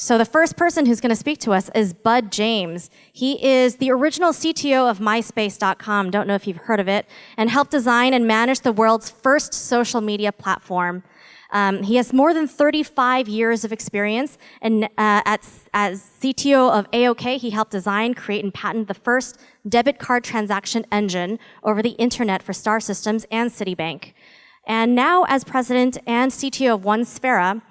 So the first person who's going to speak to us is Bud James. He is the original CTO of MySpace.com, don't know if you've heard of it, and helped design and manage the world's first social media platform. He has more than 35 years of experience, and as CTO of AOK, he helped design, create, and patent the first debit card transaction engine over the internet for Star Systems and Citibank. And now, as president and CTO of OneSphera,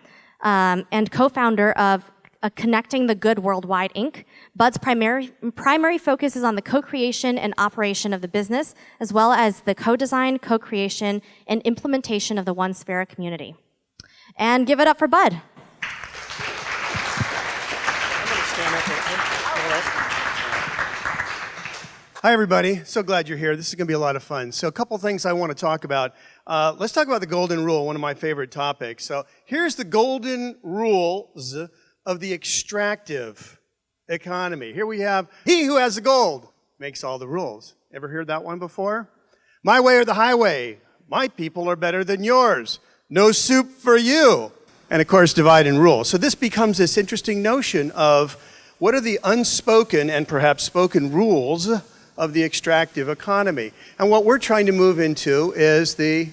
and co-founder of Connecting the Good Worldwide, Inc., Bud's primary focus is on the co-creation and operation of the business, as well as the co-design, co-creation, and implementation of the OneSphera community. And give it up for Bud. I'm going to stand up. Hi, everybody. So glad you're here. This is going to be a lot of fun. So a couple things I want to talk about. Let's talk about the golden rule, one of my favorite topics. So here's the golden rules of the extractive economy. Here we have, he who has the gold makes all the rules. Ever heard that one before? My way or the highway. My people are better than yours. No soup for you. And of course, divide and rule. So this becomes this interesting notion of what are the unspoken and perhaps spoken rules of the extractive economy. And what we're trying to move into is the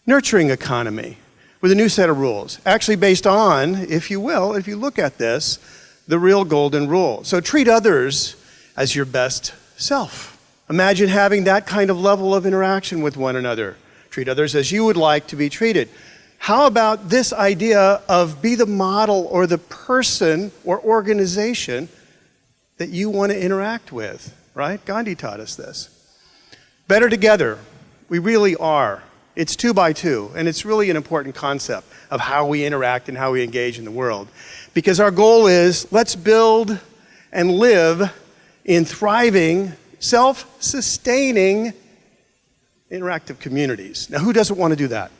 nurturing economy with a new set of rules, actually based on, if you will, if you look at this, the real golden rule. So treat others as your best self. Imagine having that kind of level of interaction with one another. Treat others as you would like to be treated. How about this idea of be the model or the person or organization that you want to interact with, right? Gandhi taught us this. Better together. We really are. It's 2 by 2, and it's really an important concept of how we interact and how we engage in the world. Because our goal is, let's build and live in thriving, self-sustaining, interactive communities. Now, who doesn't want to do that?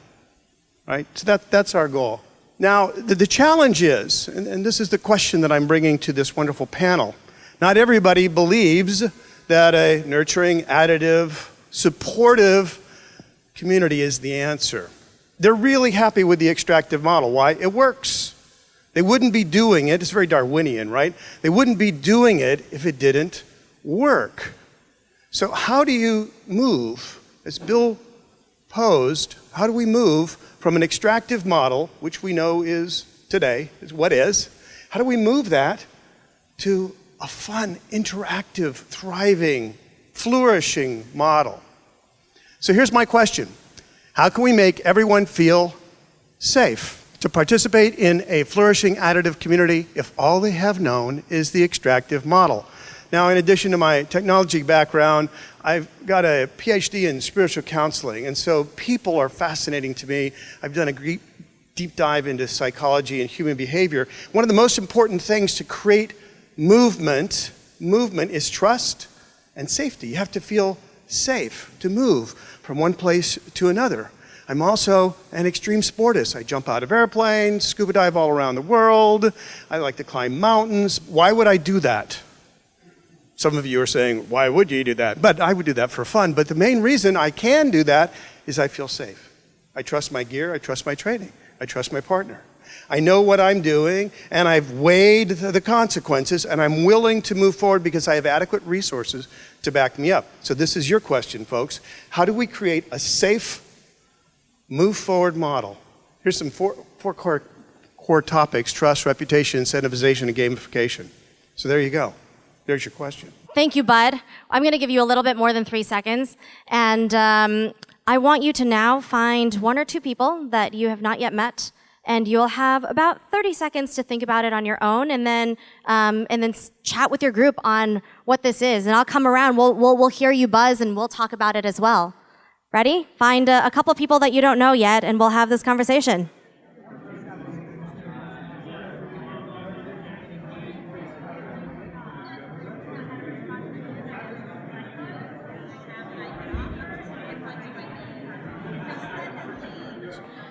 Right? So that's our goal. Now, the challenge is, and this is the question that I'm bringing to this wonderful panel, not everybody believes that a nurturing, additive, supportive community is the answer. They're really happy with the extractive model. Why? It works. They wouldn't be doing it. It's very Darwinian, right? They wouldn't be doing it if it didn't work. So how do you move, as Bill posed, how do we move from an extractive model, which we know is today, is what is, how do we move that to a fun, interactive, thriving, flourishing model? So here's my question. How can we make everyone feel safe to participate in a flourishing additive community if all they have known is the extractive model? Now, in addition to my technology background, I've got a PhD in spiritual counseling, and so people are fascinating to me. I've done a deep dive into psychology and human behavior. One of the most important things to create movement is trust and safety. You have to feel safe to move from one place to another. I'm also an extreme sportist. I jump out of airplanes, scuba dive all around the world. I like to climb mountains. Why would I do that? Some of you are saying, why would you do that? But I would do that for fun. But the main reason I can do that is I feel safe. I trust my gear, I trust my training, I trust my partner. I know what I'm doing, and I've weighed the consequences, and I'm willing to move forward because I have adequate resources to back me up. So this is your question, folks. How do we create a safe, move forward model? Here's some four core topics: trust, reputation, incentivization, and gamification. So there you go. There's your question. Thank you, Bud. I'm going to give you a little bit more than 3 seconds. And I want you to now find 1 or 2 people that you have not yet met. And you'll have about 30 seconds to think about it on your own, and then chat with your group on what this is. And I'll come around. We'll hear you buzz, and we'll talk about it as well. Ready? Find a couple people that you don't know yet, and we'll have this conversation.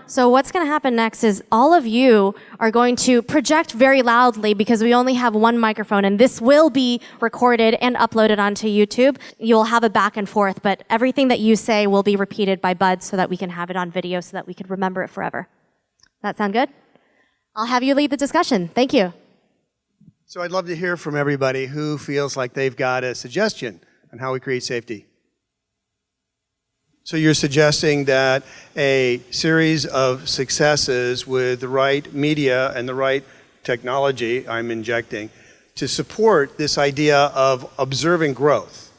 So what's going to happen next is all of you are going to project very loudly because we only have 1 microphone, and this will be recorded and uploaded onto YouTube. You'll have a back and forth, but everything that you say will be repeated by Bud so that we can have it on video so that we can remember it forever. That sound good? I'll have you lead the discussion. Thank you. So I'd love to hear from everybody who feels like they've got a suggestion on how we create safety. So you're suggesting that a series of successes with the right media and the right technology I'm injecting to support this idea of observing growth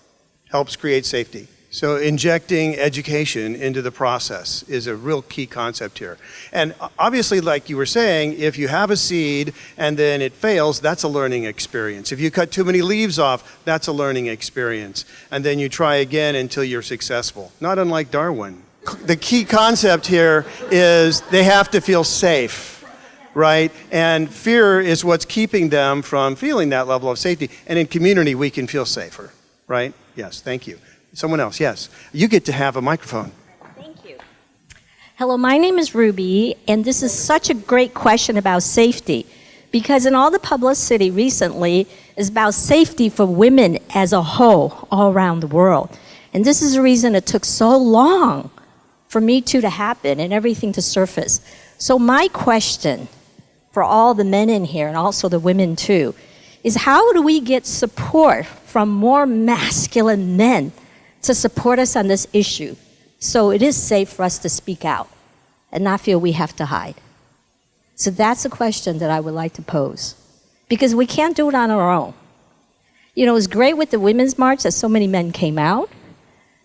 helps create safety. So injecting education into the process is a real key concept here. And obviously, like you were saying, if you have a seed and then it fails, that's a learning experience. If you cut too many leaves off, that's a learning experience. And then you try again until you're successful. Not unlike Darwin. The key concept here is they have to feel safe, right? And fear is what's keeping them from feeling that level of safety. And in community, we can feel safer, right? Yes, thank you. Someone else, yes. You get to have a microphone. Thank you. Hello, my name is Ruby, and this is such a great question about safety, because in all the publicity recently is about safety for women as a whole all around the world. And this is the reason it took so long for Me Too to happen and everything to surface. So my question for all the men in here, and also the women too, is how do we get support from more masculine men to support us on this issue so it is safe for us to speak out and not feel we have to hide? So that's a question that I would like to pose, because we can't do it on our own. You know, it was great with the Women's March that so many men came out,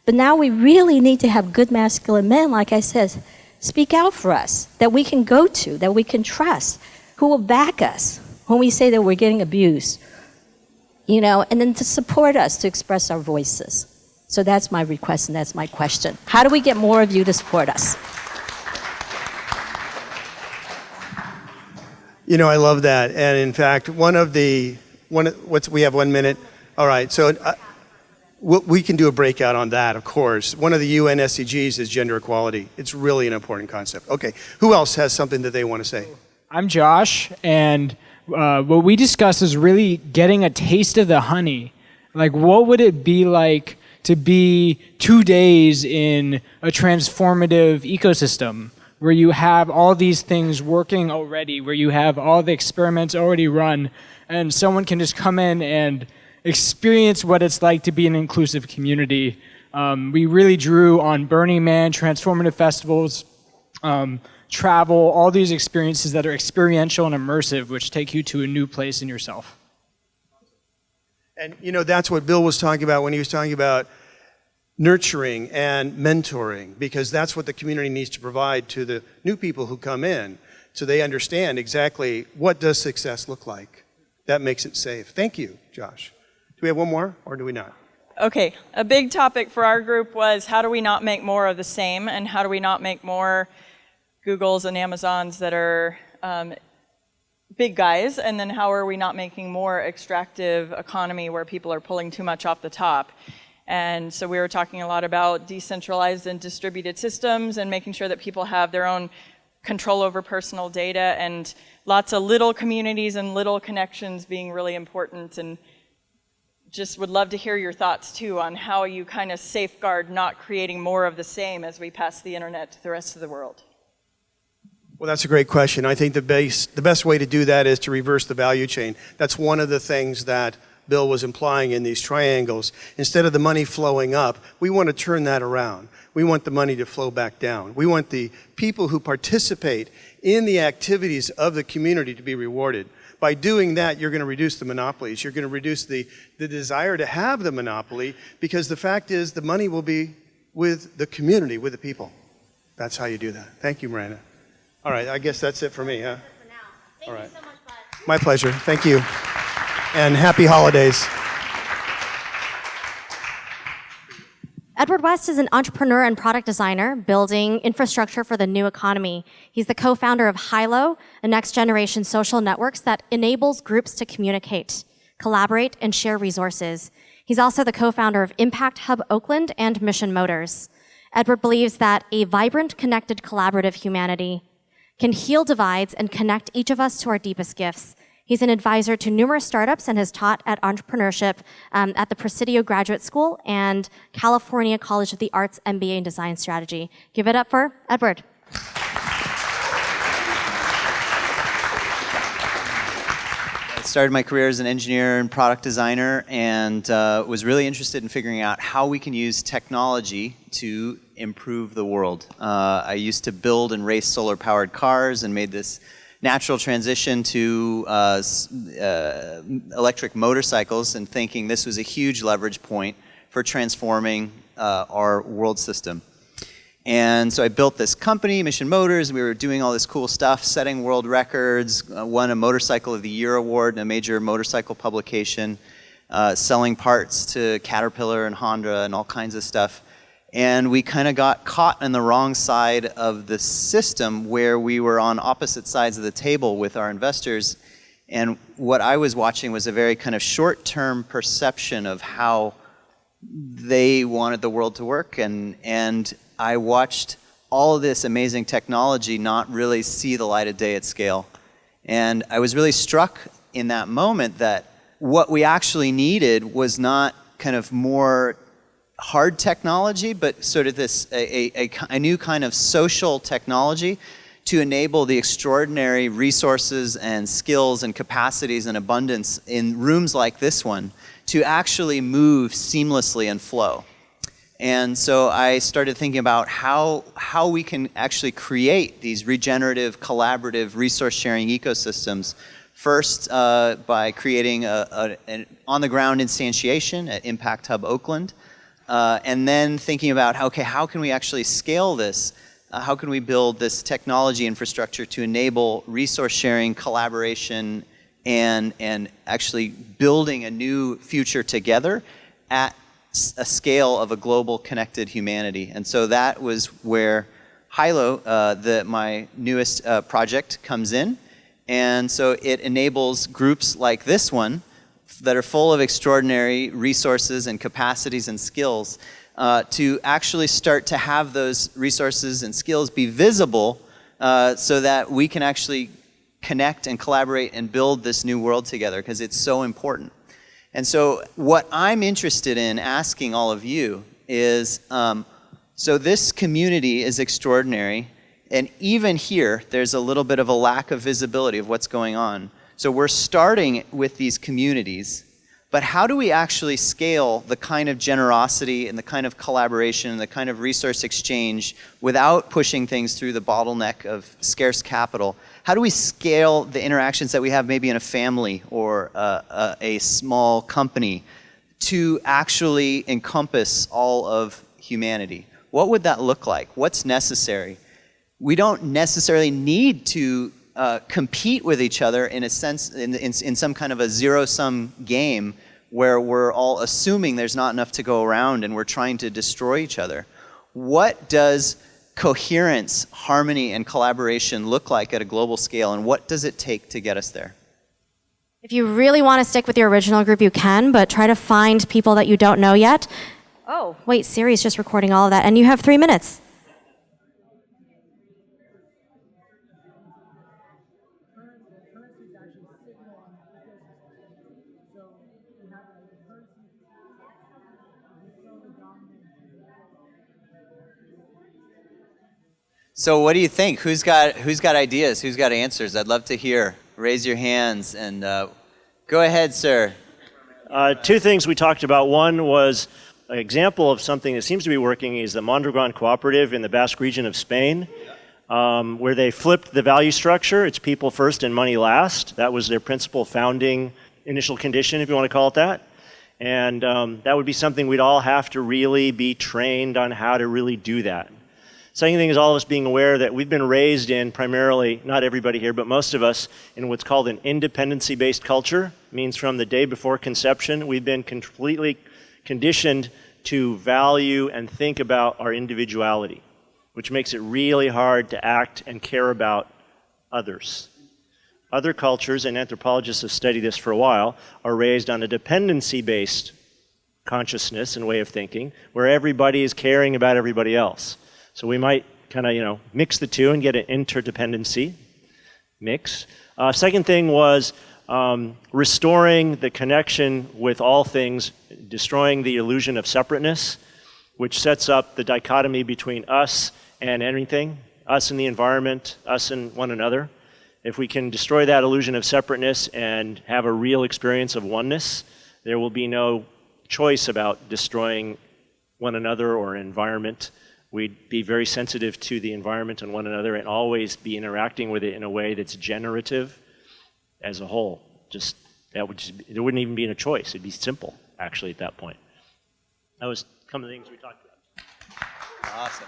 but now we really need to have good masculine men, like I said, speak out for us, that we can go to, that we can trust, who will back us when we say that we're getting abused, you know, and then to support us to express our voices. So that's my request and that's my question. How do we get more of you to support us? You know, I love that. And in fact, we have 1 minute. All right, so we can do a breakout on that, of course. One of the UN SDGs is gender equality. It's really an important concept. Okay, who else has something that they want to say? I'm Josh, and what we discussed is really getting a taste of the honey. Like, what would it be like to be 2 days in a transformative ecosystem where you have all these things working already, where you have all the experiments already run, and someone can just come in and experience what it's like to be an inclusive community. We really drew on Burning Man, transformative festivals, travel, all these experiences that are experiential and immersive, which take you to a new place in yourself. And you know, that's what Bill was talking about when he was talking about nurturing and mentoring, because that's what the community needs to provide to the new people who come in, so they understand exactly what does success look like. That makes it safe. Thank you, Josh. Do we have one more, or do we not? Okay, a big topic for our group was how do we not make more of the same, and how do we not make more Googles and Amazons that are big guys, and then how are we not making more extractive economy where people are pulling too much off the top? And so we were talking a lot about decentralized and distributed systems and making sure that people have their own control over personal data, and lots of little communities and little connections being really important. And just would love to hear your thoughts too on how you kind of safeguard not creating more of the same as we pass the internet to the rest of the world. Well, that's a great question. I think the best way to do that is to reverse the value chain. That's one of the things that Bill was implying in these triangles. Instead of the money flowing up, we want to turn that around. We want the money to flow back down. We want the people who participate in the activities of the community to be rewarded. By doing that, you're going to reduce the monopolies. You're going to reduce the desire to have the monopoly, because the fact is the money will be with the community, with the people. That's how you do that. Thank you, Miranda. All right, I guess that's it for me, huh? Thank you so much, Bud. My pleasure. Thank you. And happy holidays. Edward West is an entrepreneur and product designer building infrastructure for the new economy. He's the co-founder of Hylo, a next-generation social networks that enables groups to communicate, collaborate, and share resources. He's also the co-founder of Impact Hub Oakland and Mission Motors. Edward believes that a vibrant, connected, collaborative humanity can heal divides and connect each of us to our deepest gifts. He's an advisor to numerous startups and has taught at entrepreneurship at the Presidio Graduate School and California College of the Arts MBA in Design Strategy. Give it up for Edward. started my career as an engineer and product designer, and was really interested in figuring out how we can use technology to improve the world. I used to build and race solar-powered cars and made this natural transition to electric motorcycles, and thinking this was a huge leverage point for transforming our world system. And so I built this company, Mission Motors. We were doing all this cool stuff, setting world records, won a Motorcycle of the Year award in a major motorcycle publication, selling parts to Caterpillar and Honda and all kinds of stuff. And we kind of got caught on the wrong side of the system, where we were on opposite sides of the table with our investors. And what I was watching was a very kind of short-term perception of how they wanted the world to work, and I watched all of this amazing technology not really see the light of day at scale. And I was really struck in that moment that what we actually needed was not kind of more hard technology, but sort of this a new kind of social technology to enable the extraordinary resources and skills and capacities and abundance in rooms like this one to actually move seamlessly and flow. And so I started thinking about how we can actually create these regenerative, collaborative, resource-sharing ecosystems. First, by creating an on-the-ground instantiation at Impact Hub Oakland, and then thinking about, okay, how can we actually scale this? How can we build this technology infrastructure to enable resource-sharing, collaboration, and actually building a new future together at a scale of a global connected humanity. And so that was where Hylo, my newest project, comes in. And so it enables groups like this one that are full of extraordinary resources and capacities and skills to actually start to have those resources and skills be visible so that we can actually connect and collaborate and build this new world together, because it's so important. And so what I'm interested in asking all of you is, so this community is extraordinary, and even here, there's a little bit of a lack of visibility of what's going on. So we're starting with these communities, but how do we actually scale the kind of generosity and the kind of collaboration and the kind of resource exchange without pushing things through the bottleneck of scarce capital? How do we scale the interactions that we have maybe in a family or a small company to actually encompass all of humanity? What would that look like? What's necessary? We don't necessarily need to compete with each other in a sense, in some kind of a zero-sum game where we're all assuming there's not enough to go around and we're trying to destroy each other. What does coherence, harmony, and collaboration look like at a global scale, and what does it take to get us there? If you really want to stick with your original group, you can, but try to find people that you don't know yet. Oh, wait, Siri's just recording all of that, and you have 3 minutes. So what do you think? Who's got ideas? Who's got answers? I'd love to hear. Raise your hands and go ahead, sir. 2 things we talked about. One was an example of something that seems to be working is the Mondragon Cooperative in the Basque region of Spain, where they flipped the value structure. It's people first and money last. That was their principal founding initial condition, if you want to call it that. And that would be something we'd all have to really be trained on how to really do that. Second thing is all of us being aware that we've been raised in primarily, not everybody here, but most of us, in what's called an independency-based culture. It means from the day before conception, we've been completely conditioned to value and think about our individuality, which makes it really hard to act and care about others. Other cultures, and anthropologists have studied this for a while, are raised on a dependency-based consciousness and way of thinking, where everybody is caring about everybody else. So we might kind of, mix the two and get an interdependency mix. Second thing was restoring the connection with all things, destroying the illusion of separateness, which sets up the dichotomy between us and anything, us and the environment, us and one another. If we can destroy that illusion of separateness and have a real experience of oneness, there will be no choice about destroying one another or an environment. We'd be very sensitive to the environment and one another and always be interacting with it in a way that's generative as a whole. There wouldn't even be a choice. It'd be simple, actually, at that point. That was some of the things we talked about. Awesome.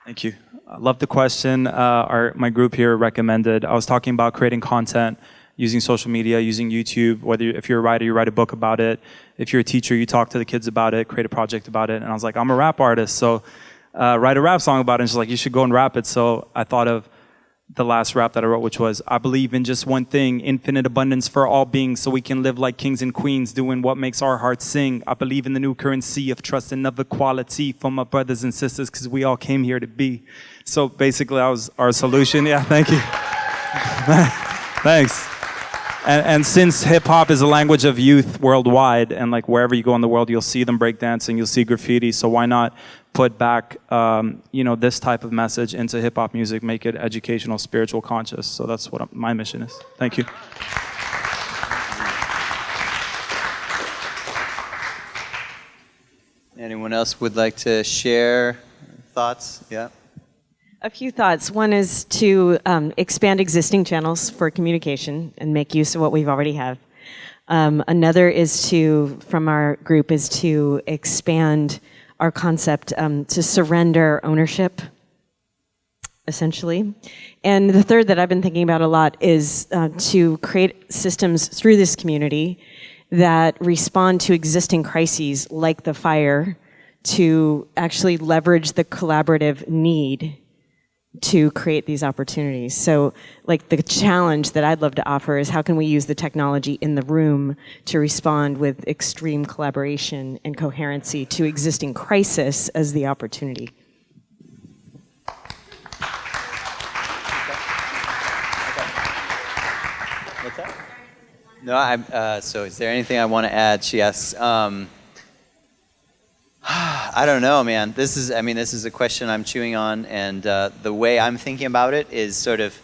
Thank you. I love the question. My group here recommended. I was talking about creating content using social media, using YouTube. If you're a writer, you write a book about it. If you're a teacher, you talk to the kids about it, create a project about it. And I was like, I'm a rap artist, so write a rap song about it. And she's like, you should go and rap it. So I thought of the last rap that I wrote, which was, I believe in just one thing, infinite abundance for all beings, so we can live like kings and queens, doing what makes our hearts sing. I believe in the new currency of trust and of equality for my brothers and sisters, because we all came here to be. So basically, that was our solution. Yeah, thank you. Thanks. And since hip hop is a language of youth worldwide, and like wherever you go in the world, you'll see them breakdancing, you'll see graffiti. So why not put back, this type of message into hip hop music, make it educational, spiritual, conscious. So that's what my mission is. Thank you. Anyone else would like to share thoughts? Yeah. A few thoughts. One is to expand existing channels for communication and make use of what we've already have. Another is from our group, is to expand our concept to surrender ownership, essentially. And the third that I've been thinking about a lot is to create systems through this community that respond to existing crises like the fire, to actually leverage the collaborative need to create these opportunities. So like the challenge that I'd love to offer is how can we use the technology in the room to respond with extreme collaboration and coherency to existing crisis as the opportunity. What's that? No, so is there anything I want to add? She asks, I don't know, man. This is a question I'm chewing on, and the way I'm thinking about it is sort of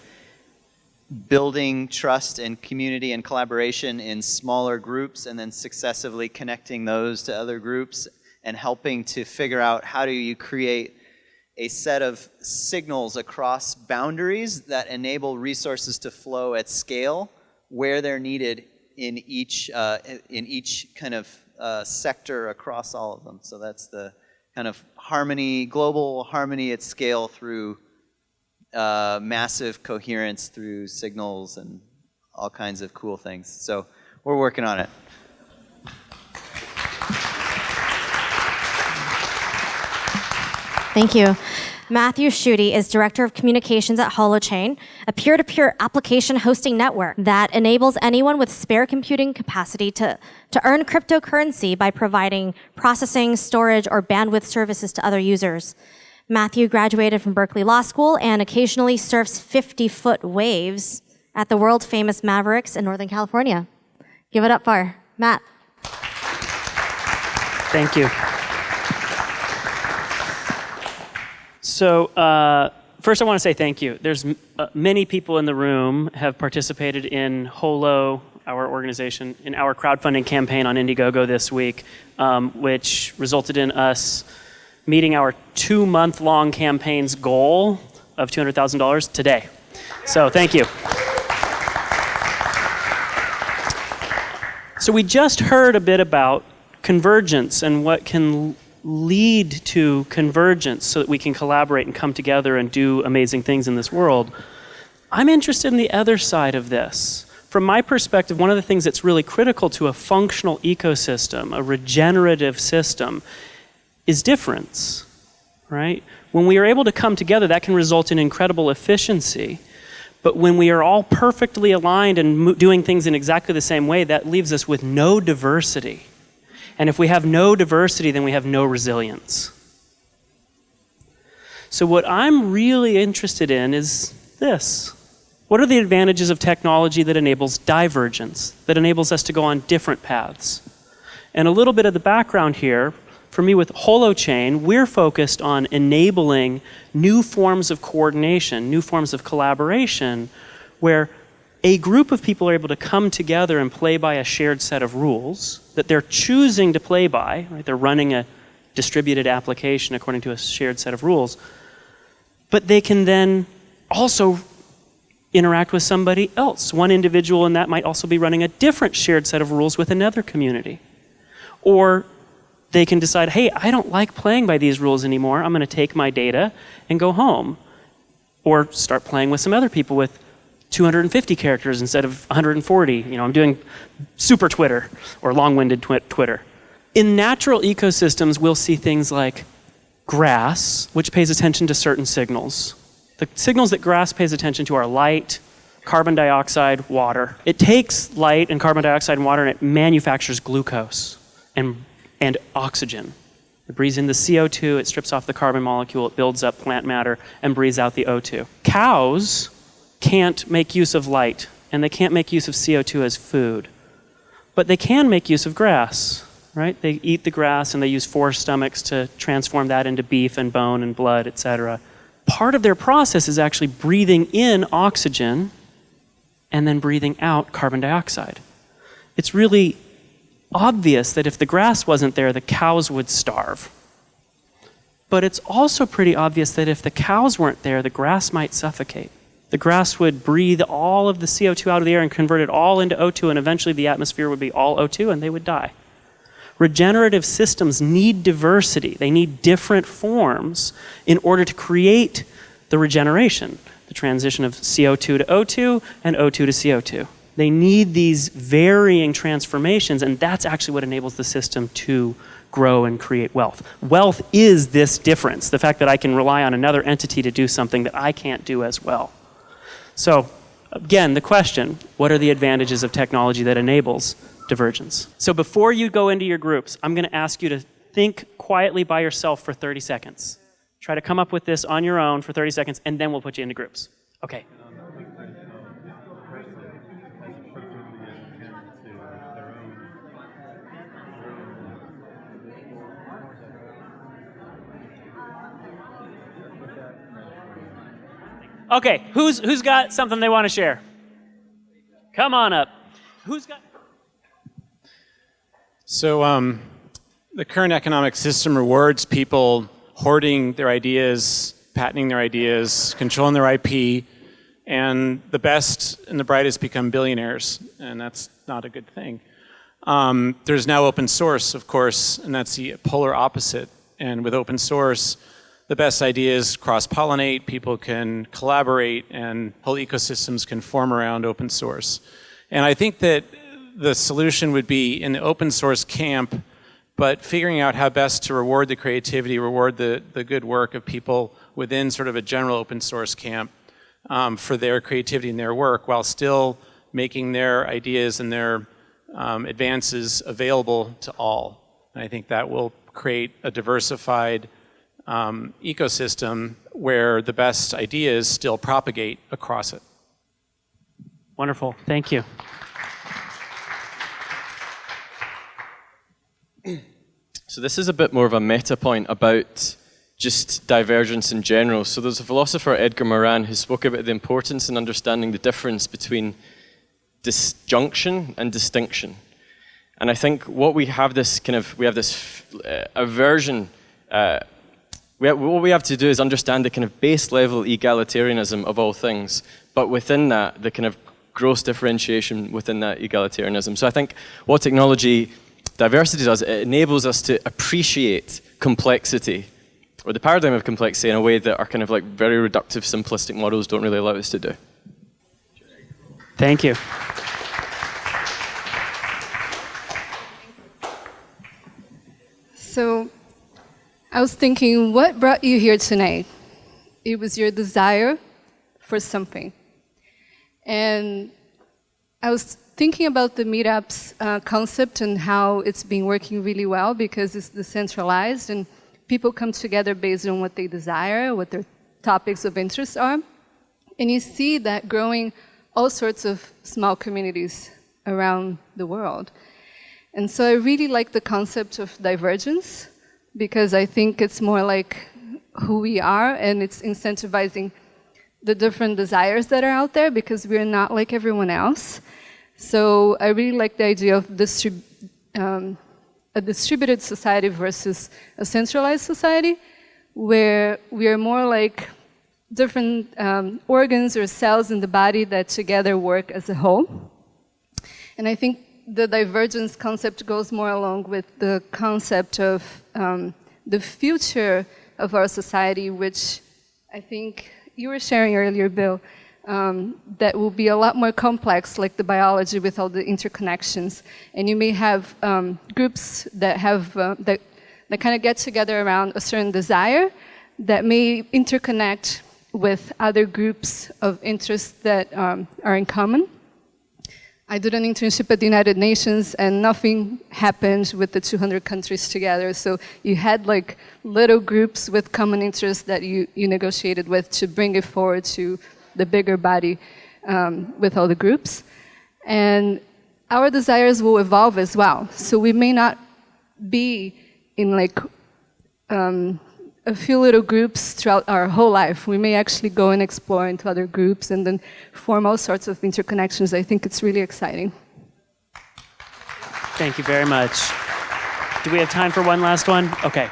building trust and community and collaboration in smaller groups, and then successively connecting those to other groups, and helping to figure out how do you create a set of signals across boundaries that enable resources to flow at scale where they're needed in each kind of sector across all of them. So that's the kind of harmony, global harmony at scale through massive coherence through signals and all kinds of cool things. So we're working on it. Thank you. Matthew Schutte is Director of Communications at Holochain, a peer-to-peer application hosting network that enables anyone with spare computing capacity to earn cryptocurrency by providing processing, storage, or bandwidth services to other users. Matthew graduated from Berkeley Law School and occasionally surfs 50-foot waves at the world-famous Mavericks in Northern California. Give it up for Matt. Thank you. So first I want to say thank you. There's many people in the room have participated in Holo, our organization, in our crowdfunding campaign on Indiegogo this week, which resulted in us meeting our 2-month-long campaign's goal of $200,000 today. So thank you. So we just heard a bit about convergence and what can lead to convergence so that we can collaborate and come together and do amazing things in this world. I'm interested in the other side of this. From my perspective, one of the things that's really critical to a functional ecosystem, a regenerative system, is difference, right? When we are able to come together, that can result in incredible efficiency. But when we are all perfectly aligned and doing things in exactly the same way, that leaves us with no diversity. And if we have no diversity, then we have no resilience. So what I'm really interested in is this. What are the advantages of technology that enables divergence, that enables us to go on different paths? And a little bit of the background here, for me with Holochain, we're focused on enabling new forms of coordination, new forms of collaboration, where a group of people are able to come together and play by a shared set of rules that they're choosing to play by, right? They're running a distributed application according to a shared set of rules. But they can then also interact with somebody else. One individual in that might also be running a different shared set of rules with another community. Or they can decide, hey, I don't like playing by these rules anymore. I'm going to take my data and go home. Or start playing with some other people with 250 characters instead of 140. You know, I'm doing super Twitter or long-winded Twitter. In natural ecosystems, we'll see things like grass, which pays attention to certain signals. The signals that grass pays attention to are light, carbon dioxide, water. It takes light and carbon dioxide and water and it manufactures glucose and oxygen. It breathes in the CO2, it strips off the carbon molecule, it builds up plant matter, and breathes out the O2. Cows can't make use of light, and they can't make use of CO2 as food. But they can make use of grass, right? They eat the grass and they use 4 stomachs to transform that into beef and bone and blood, etc. Part of their process is actually breathing in oxygen and then breathing out carbon dioxide. It's really obvious that if the grass wasn't there, the cows would starve. But it's also pretty obvious that if the cows weren't there, the grass might suffocate. The grass would breathe all of the CO2 out of the air and convert it all into O2, and eventually the atmosphere would be all O2 and they would die. Regenerative systems need diversity. They need different forms in order to create the regeneration, the transition of CO2 to O2 and O2 to CO2. They need these varying transformations, and that's actually what enables the system to grow and create wealth. Wealth is this difference, the fact that I can rely on another entity to do something that I can't do as well. So, again, the question, what are the advantages of technology that enables divergence? So before you go into your groups, I'm going to ask you to think quietly by yourself for 30 seconds. Try to come up with this on your own for 30 seconds, and then we'll put you into groups. Okay. Okay, who's got something they want to share? Come on up. Who's got? So the current economic system rewards people hoarding their ideas, patenting their ideas, controlling their IP, and the best and the brightest become billionaires, and that's not a good thing. There's now open source, of course, and that's the polar opposite. And with open source, the best ideas cross-pollinate, people can collaborate, and whole ecosystems can form around open source. And I think that the solution would be in the open source camp, but figuring out how best to reward the creativity, reward the good work of people within sort of a general open source camp for their creativity and their work, while still making their ideas and their advances available to all. And I think that will create a diversified ecosystem where the best ideas still propagate across it. Wonderful, thank you. So this is a bit more of a meta point about just divergence in general. So there's a philosopher, Edgar Morin, who spoke about the importance in understanding the difference between disjunction and distinction. And I think what we have this aversion. What we have to do is understand the kind of base level egalitarianism of all things, but within that, the kind of gross differentiation within that egalitarianism. So I think what technology diversity does, it enables us to appreciate complexity, or the paradigm of complexity, in a way that our kind of like very reductive, simplistic models don't really allow us to do. Thank you. So, I was thinking, what brought you here tonight? It was your desire for something. And I was thinking about the meetups concept and how it's been working really well because it's decentralized and people come together based on what they desire, what their topics of interest are. And you see that growing all sorts of small communities around the world. And so I really like the concept of divergence, because I think it's more like who we are, and it's incentivizing the different desires that are out there because we're not like everyone else. So I really like the idea of a distributed society versus a centralized society, where we are more like different organs or cells in the body that together work as a whole. And I think the divergence concept goes more along with the concept of the future of our society, which I think you were sharing earlier, Bill, that will be a lot more complex, like the biology with all the interconnections. And you may have groups that have that kind of get together around a certain desire that may interconnect with other groups of interest that are in common. I did an internship at the United Nations, and nothing happened with the 200 countries together. So you had like little groups with common interests that you negotiated with to bring it forward to the bigger body with all the groups. And our desires will evolve as well. So we may not be in like a few little groups throughout our whole life. We may actually go and explore into other groups and then form all sorts of interconnections. I think it's really exciting. Thank you very much. Do we have time for one last one? Okay.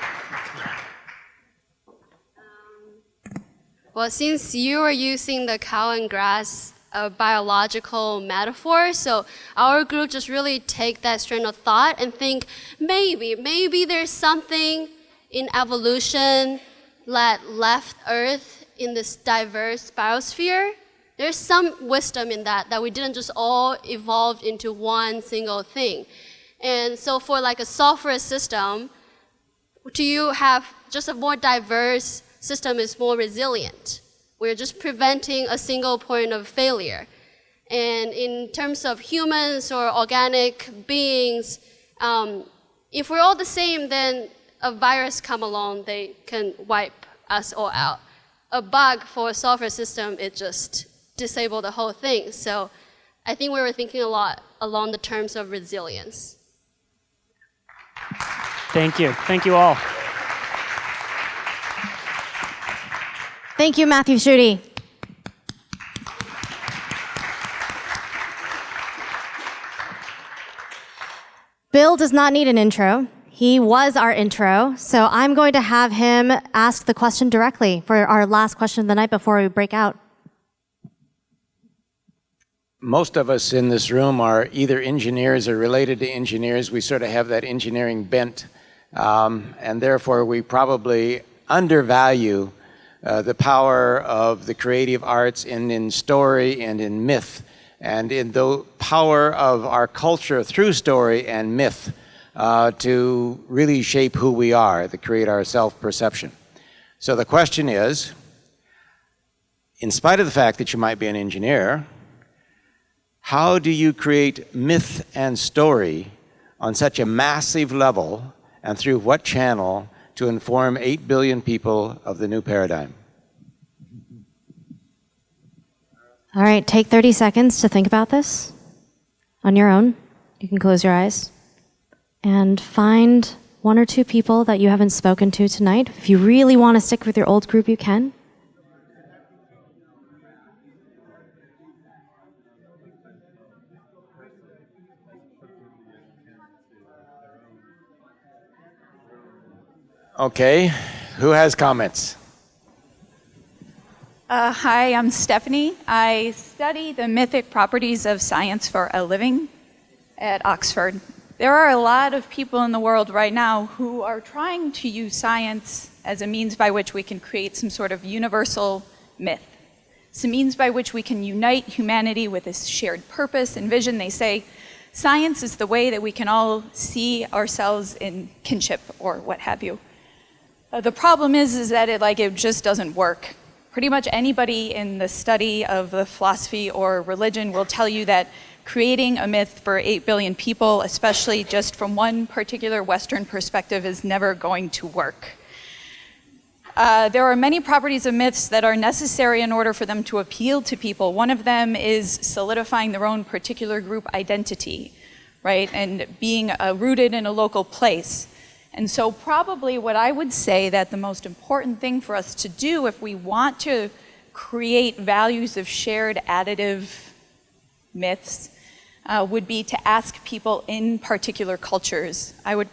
Well, since you are using the cow and grass biological metaphor, so our group just really take that strain of thought and think maybe there's something in evolution that left Earth in this diverse biosphere. There's some wisdom in that we didn't just all evolve into one single thing. And so for like a software system, do you have just a more diverse system is more resilient? We're just preventing a single point of failure. And in terms of humans or organic beings, if we're all the same, then a virus come along, they can wipe us all out. A bug for a software system, it just disable the whole thing. So I think we were thinking a lot along the terms of resilience. Thank you. Thank you all. Thank you, Matthew Schutte. Bill does not need an intro. He was our intro, so I'm going to have him ask the question directly for our last question of the night before we break out. Most of us in this room are either engineers or related to engineers. We sort of have that engineering bent, and therefore we probably undervalue the power of the creative arts in story and in myth, and in the power of our culture through story and myth to really shape who we are, to create our self-perception. So the question is, in spite of the fact that you might be an engineer, how do you create myth and story on such a massive level and through what channel to inform 8 billion people of the new paradigm? All right, take 30 seconds to think about this on your own. You can close your eyes and find one or two people that you haven't spoken to tonight. If you really want to stick with your old group, you can. Okay, who has comments? Hi, I'm Stephanie. I study the mythic properties of science for a living at Oxford. There are a lot of people in the world right now who are trying to use science as a means by which we can create some sort of universal myth. Some means by which we can unite humanity with this shared purpose and vision. They say science is the way that we can all see ourselves in kinship or what have you. The problem is that it just doesn't work. Pretty much anybody in the study of the philosophy or religion will tell you that creating a myth for 8 billion people, especially just from one particular Western perspective, is never going to work. There are many properties of myths that are necessary in order for them to appeal to people. One of them is solidifying their own particular group identity, right? And being rooted in a local place. And so probably what I would say that the most important thing for us to do if we want to create values of shared additive myths would be to ask people in particular cultures. I would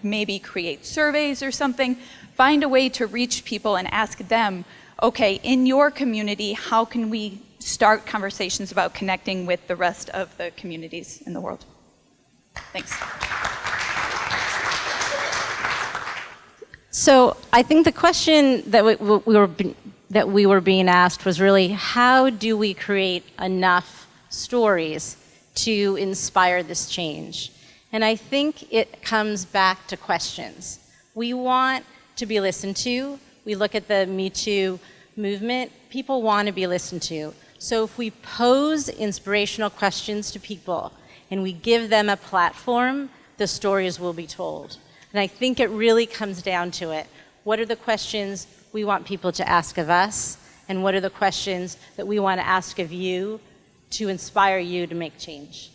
maybe create surveys or something, find a way to reach people and ask them, okay, in your community, how can we start conversations about connecting with the rest of the communities in the world? Thanks. So I think the question that we were being asked was really, how do we create enough stories to inspire this change? And I think it comes back to questions. We want to be listened to. We look at the Me Too movement. People want to be listened to. So if we pose inspirational questions to people and we give them a platform, the stories will be told. And I think it really comes down to it. What are the questions we want people to ask of us? And what are the questions that we want to ask of you to inspire you to make change?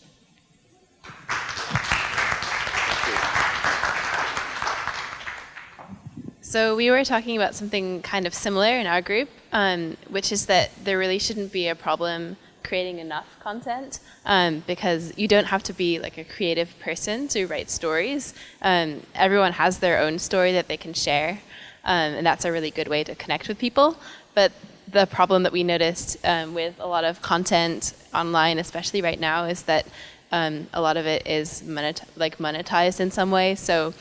So we were talking about something kind of similar in our group, which is that there really shouldn't be a problem creating enough content, because you don't have to be like a creative person to write stories. Everyone has their own story that they can share, and that's a really good way to connect with people. But the problem that we noticed with a lot of content online, especially right now, is that a lot of it is monetized in some way. So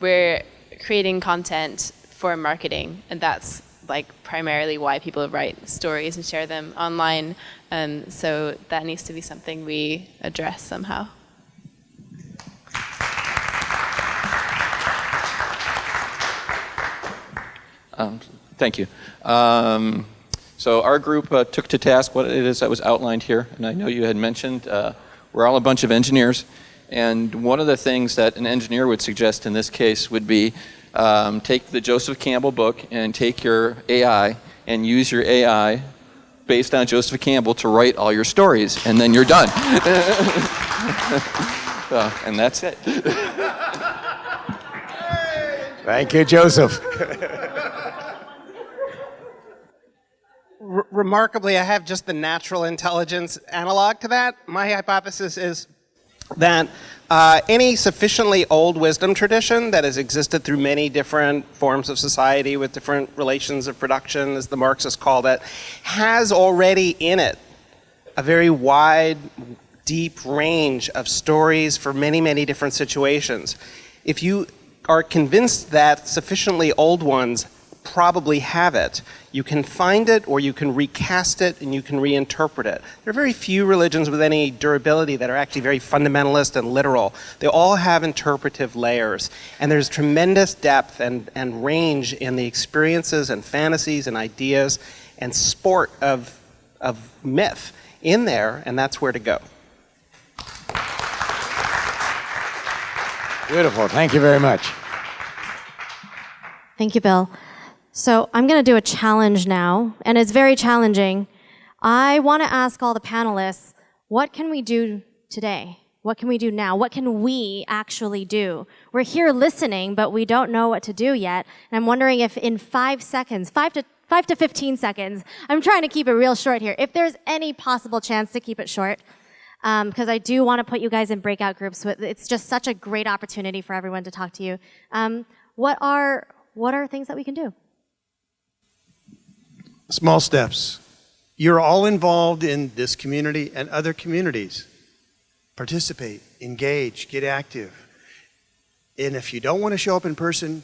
we're creating content for marketing, and that's like primarily why people write stories and share them online. So that needs to be something we address somehow. Thank you. So our group took to task what it is that was outlined here, and I know you had mentioned we're all a bunch of engineers, and one of the things that an engineer would suggest in this case would be take the Joseph Campbell book and take your AI and use your AI based on Joseph Campbell to write all your stories, and then you're done. And that's it. Thank you, Joseph. Remarkably, I have just the natural intelligence analog to that. My hypothesis is that any sufficiently old wisdom tradition that has existed through many different forms of society with different relations of production, as the Marxists called it, has already in it a very wide, deep range of stories for many, many different situations. If you are convinced that sufficiently old ones probably have it, you can find it or you can recast it and you can reinterpret it. There are very few religions with any durability that are actually very fundamentalist and literal. They all have interpretive layers, and there's tremendous depth and range in the experiences and fantasies and ideas and sport of myth in there, and that's where to go. Beautiful. Thank you very much. Thank you, Bill. So I'm going to do a challenge now, and it's very challenging. I want to ask all the panelists, what can we do today? What can we do now? What can we actually do? We're here listening, but we don't know what to do yet. And I'm wondering if in 5 seconds, 5 to 15 seconds, I'm trying to keep it real short here, if there's any possible chance to keep it short, because I do want to put you guys in breakout groups. It's just such a great opportunity for everyone to talk to you. What are things that we can do? Small steps. You're all involved in this community and other communities. Participate, engage, get active. And if you don't want to show up in person,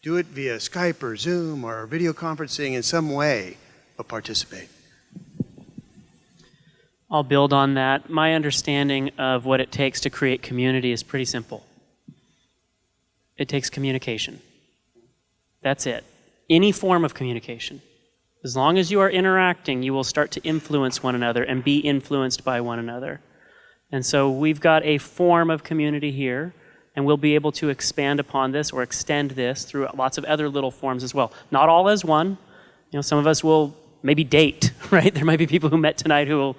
do it via Skype or Zoom or video conferencing in some way, but participate. I'll build on that. My understanding of what it takes to create community is pretty simple. It takes communication. That's it. Any form of communication. As long as you are interacting, you will start to influence one another and be influenced by one another. And so we've got a form of community here, and we'll be able to expand upon this or extend this through lots of other little forms as well. Not all as one. You know, some of us will maybe date, right? There might be people who met tonight who will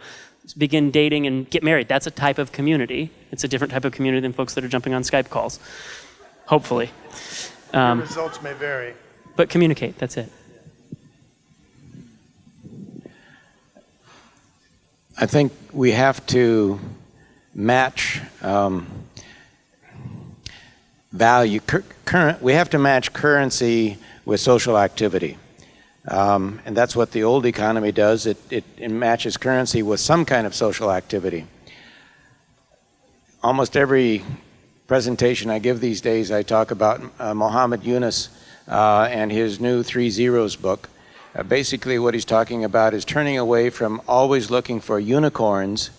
begin dating and get married. That's a type of community. It's a different type of community than folks that are jumping on Skype calls. hopefully. Your results may vary. But communicate, that's it. I think we have to match value. We have to match currency with social activity. And that's what the old economy does. It matches currency with some kind of social activity. Almost every presentation I give these days, I talk about Muhammad Yunus and his new 3 Zeros book. Basically what he's talking about is turning away from always looking for unicorns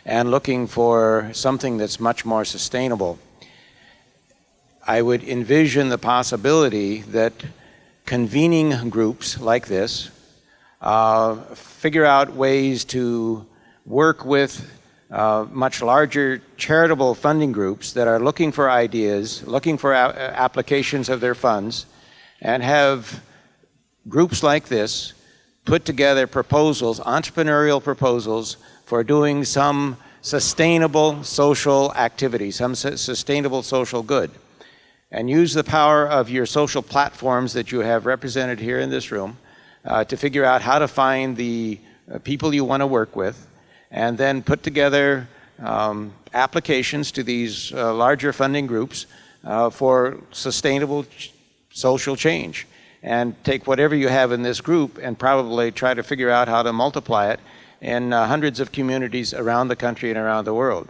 and looking for something that's much more sustainable. I would envision the possibility that convening groups like this figure out ways to work with much larger charitable funding groups that are looking for ideas, looking for applications of their funds, and have groups like this put together proposals, entrepreneurial proposals, for doing some sustainable social activity, some sustainable social good. And use the power of your social platforms that you have represented here in this room to figure out how to find the people you want to work with, and then put together applications to these larger funding groups for sustainable social change. And take whatever you have in this group and probably try to figure out how to multiply it in hundreds of communities around the country and around the world.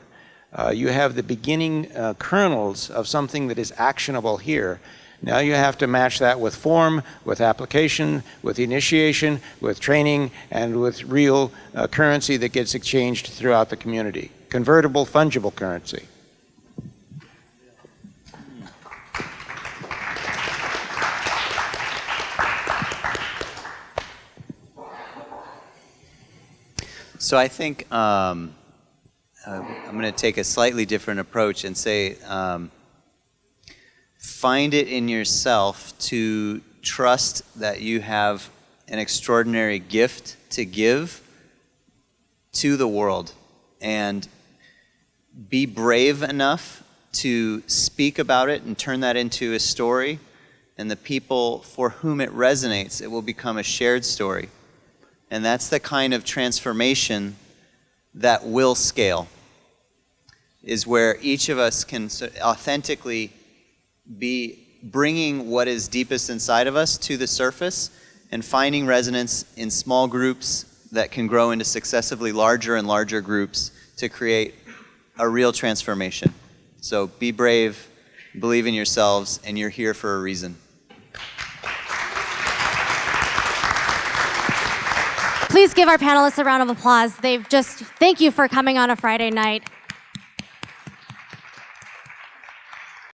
You have the beginning kernels of something that is actionable here. Now you have to match that with form, with application, with initiation, with training, and with real currency that gets exchanged throughout the community. Convertible, fungible currency. So I think I'm going to take a slightly different approach and say find it in yourself to trust that you have an extraordinary gift to give to the world, and be brave enough to speak about it and turn that into a story, and the people for whom it resonates, it will become a shared story. And that's the kind of transformation that will scale, is where each of us can authentically be bringing what is deepest inside of us to the surface and finding resonance in small groups that can grow into successively larger and larger groups to create a real transformation. So be brave, believe in yourselves, and you're here for a reason. Please give our panelists a round of applause. Thank you for coming on a Friday night.